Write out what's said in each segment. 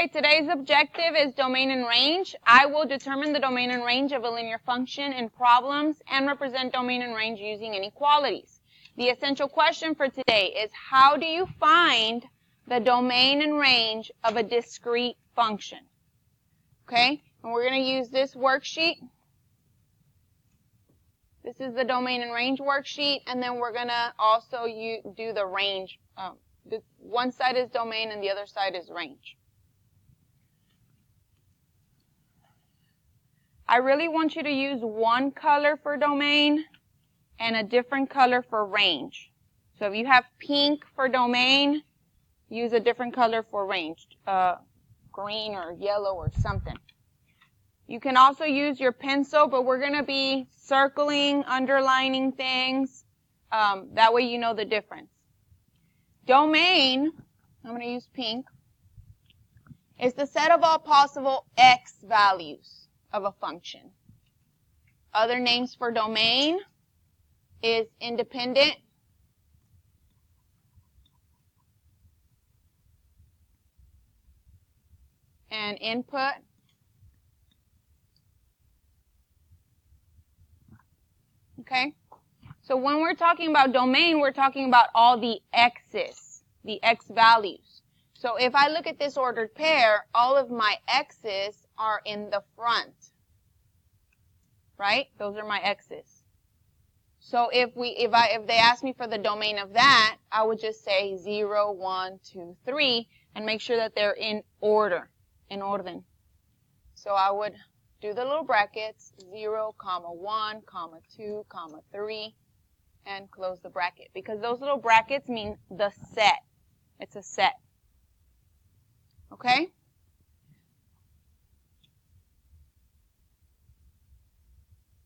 Okay, today's objective is domain and range. I will determine the domain and range of a linear function in problems and represent domain and range using inequalities. The essential question for today is how do you find the domain and range of a discrete function? Okay, and we're going to use this worksheet. This is the domain and range worksheet, and then we're going to also do the range. One side is domain and the other side is range. I really want you to use one color for domain and a different color for range. So if you have pink for domain, use a different color for range, green or yellow or something. You can also use your pencil, but we're going to be circling, underlining things. That way you know the difference. Domain, I'm going to use pink, is the set of all possible x values of a function. Other names for domain is independent, and input. Okay? So when we're talking about domain, we're talking about all the x's, the x values. So if I look at this ordered pair, all of my x's are in the front. Right? Those are my x's. So if they ask me for the domain of that, I would just say 0, 1, 2, 3 and make sure that they're in order, in orden. So I would do the little brackets, 0, 1, 2, 3, and close the bracket. Because those little brackets mean the set. It's a set. Okay?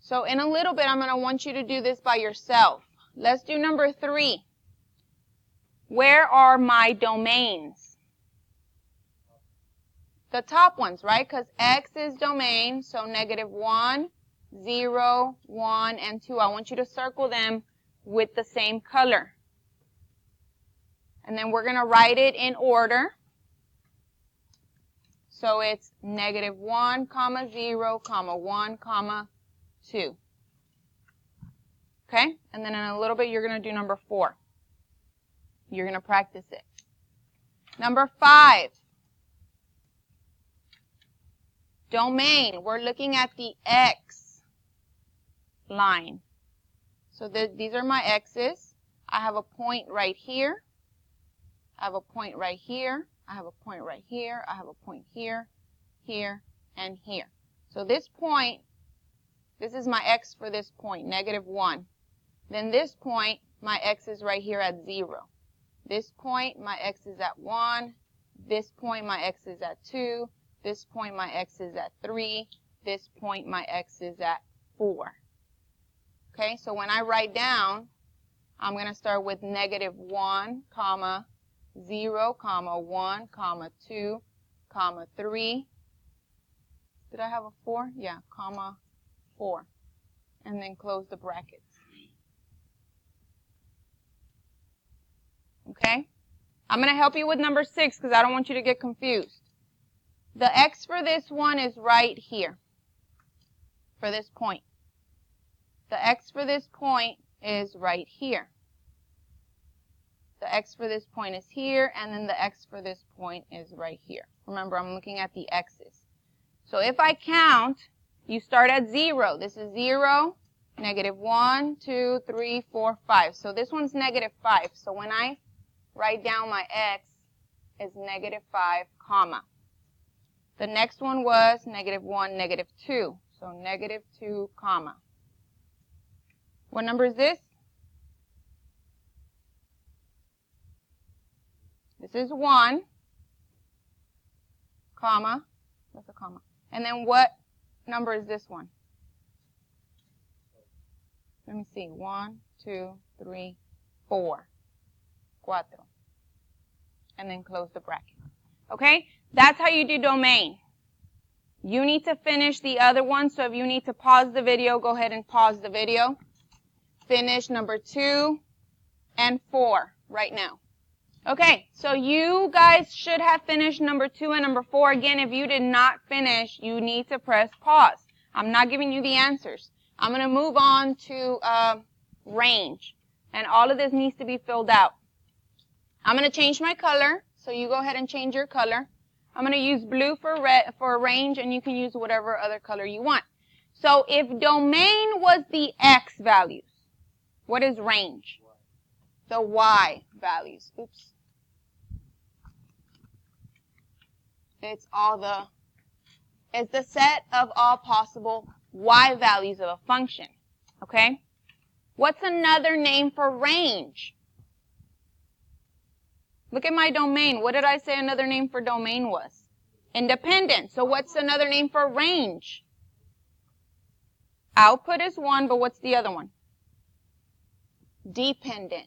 So in a little bit, I'm going to want you to do this by yourself. Let's do number 3. Where are my domains? The top ones, right? Because x is domain, so -1, 0, 1, and 2. I want you to circle them with the same color. And then we're going to write it in order. So it's -1, 0, 1, 2. Okay? And then in a little bit, you're going to do number 4. You're going to practice it. Number 5. Domain. We're looking at the x line. So these are my x's. I have a point right here. I have a point right here. I have a point right here. I have a point here, here, and here. So this point, this is my x for this point, -1. Then this point, my x is right here at 0. This point, my x is at 1. This point, my x is at 2. This point, my x is at 3. This point, my x is at 4. Okay, so when I write down, I'm going to start with -1, 0, 1, 2, 3. Did I have a 4? Yeah, 4. And then close the brackets. Okay? I'm going to help you with number 6 because I don't want you to get confused. The x for this one is right here, for this point. The x for this point is right here. The x for this point is here, and then the x for this point is right here. Remember, I'm looking at the x's. So if I count, you start at 0. This is 0, -1, 2, 3, 4, 5. So this one's -5. So when I write down my x, it's -5, comma. The next one was -1, -2. So -2, comma. What number is this? This is 1, comma. That's a comma. And then what number is this one? Let me see. 1, 2, 3, 4. 4. And then close the bracket. Okay? That's how you do domain. You need to finish the other one, so if you need to pause the video, go ahead and pause the video. Finish number 2 and 4 right now. Okay, so you guys should have finished number 2 and number 4. Again, if you did not finish, you need to press pause. I'm not giving you the answers. I'm going to move on to range. And all of this needs to be filled out. I'm going to change my color. So you go ahead and change your color. I'm going to use blue for range, and you can use whatever other color you want. So if domain was the X values, what is range? The Y values. Oops. It's the set of all possible Y values of a function. Okay? What's another name for range? Look at my domain. What did I say another name for domain was? Independent. So what's another name for range? Output is one, but what's the other one? Dependent.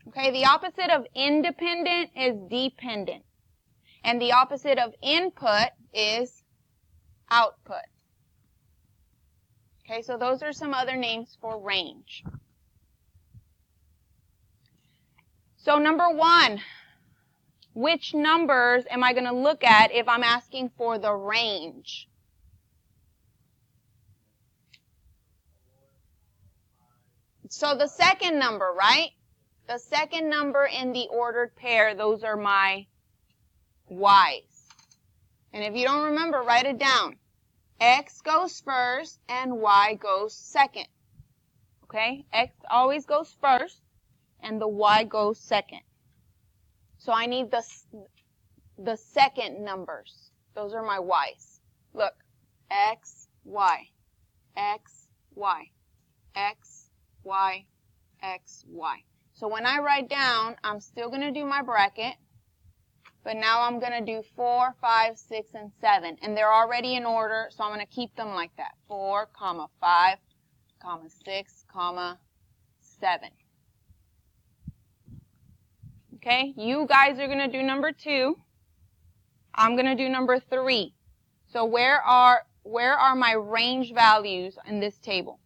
Okay, the opposite of independent is dependent. And the opposite of input is output. Okay, so those are some other names for range. So number 1, which numbers am I going to look at if I'm asking for the range? So the second number, right? The second number in the ordered pair, those are my Y's. And if you don't remember, write it down. X goes first and Y goes second. Okay? X always goes first and the Y goes second. So I need the second numbers. Those are my Y's. Look. X, Y. X, Y. X, Y. X, Y. So when I write down, I'm still going to do my bracket. But now I'm going to do 4, 5, 6, and 7. And they're already in order, so I'm going to keep them like that. 4, 5, 6, 7. Okay, you guys are going to do number 2. I'm going to do number 3. So where are my range values in this table?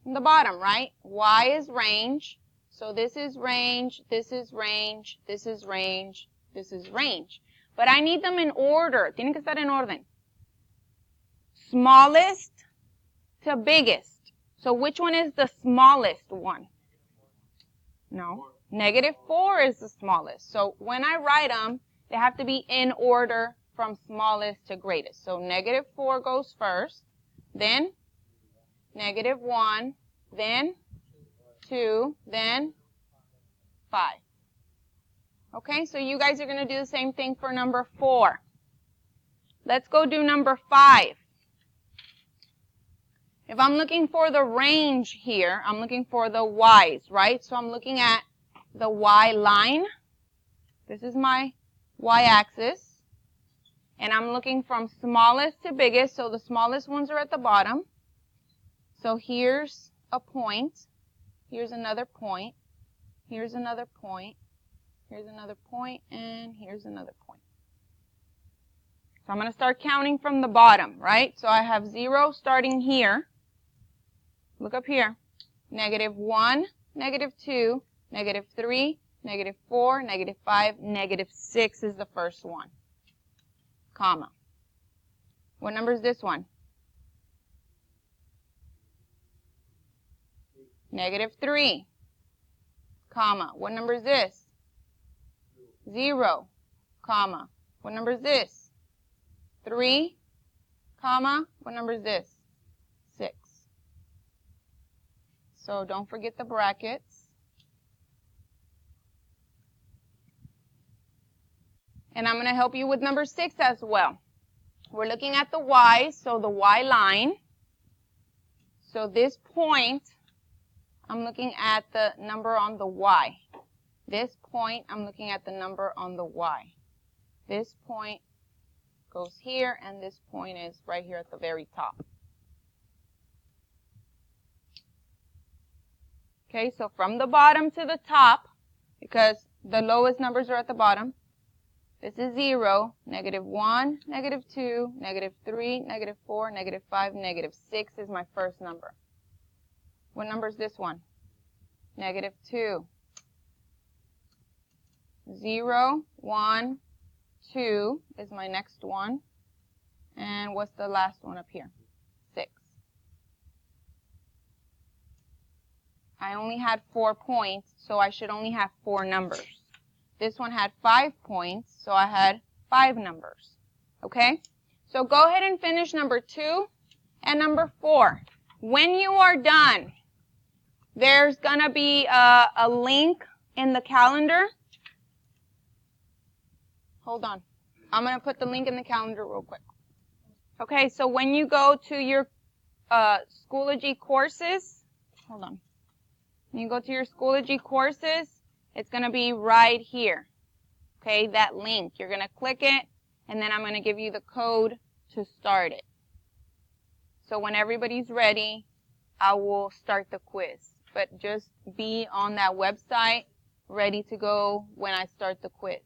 In the bottom, right? Y is range. So this is range, this is range, this is range, this is range. But I need them in order. Tienen que estar en orden. Smallest to biggest. So which one is the smallest one? No. -4 is the smallest. So when I write them, they have to be in order from smallest to greatest. So -4 goes first, then -1, then 2, then 5. Okay, so you guys are going to do the same thing for number 4. Let's go do number 5. If I'm looking for the range here, I'm looking for the Y's, right? So I'm looking at the Y line. This is my Y-axis. And I'm looking from smallest to biggest, so the smallest ones are at the bottom. So here's a point. Here's another point. Here's another point. Here's another point. And here's another point. So I'm going to start counting from the bottom, right? So I have 0 starting here. Look up here. -1, -2, -3, -4, -5, -6 is the first one. Comma. What number is this one? -3, comma. What number is this? 0, comma. What number is this? 3, comma. What number is this? 6. So don't forget the brackets. And I'm going to help you with number 6 as well. We're looking at the Y, so the Y line. So this point, I'm looking at the number on the Y. This point, I'm looking at the number on the Y. This point goes here, and this point is right here at the very top. Okay, so from the bottom to the top, because the lowest numbers are at the bottom, this is 0, -1, -2, -3, -4, -5, -6 is my first number. What number is this one? -2. 0, 1, 2 is my next one. And what's the last one up here? 6. I only had 4 points, so I should only have 4 numbers. This one had 5 points, so I had 5 numbers. Okay? So go ahead and finish number 2 and number 4. When you are done, there's going to be a link in the calendar. Hold on. I'm going to put the link in the calendar real quick. Okay, so when you go to your Schoology courses, hold on. When you go to your Schoology courses, it's going to be right here. Okay, that link. You're going to click it, and then I'm going to give you the code to start it. So when everybody's ready, I will start the quiz. But just be on that website ready to go when I start the quiz.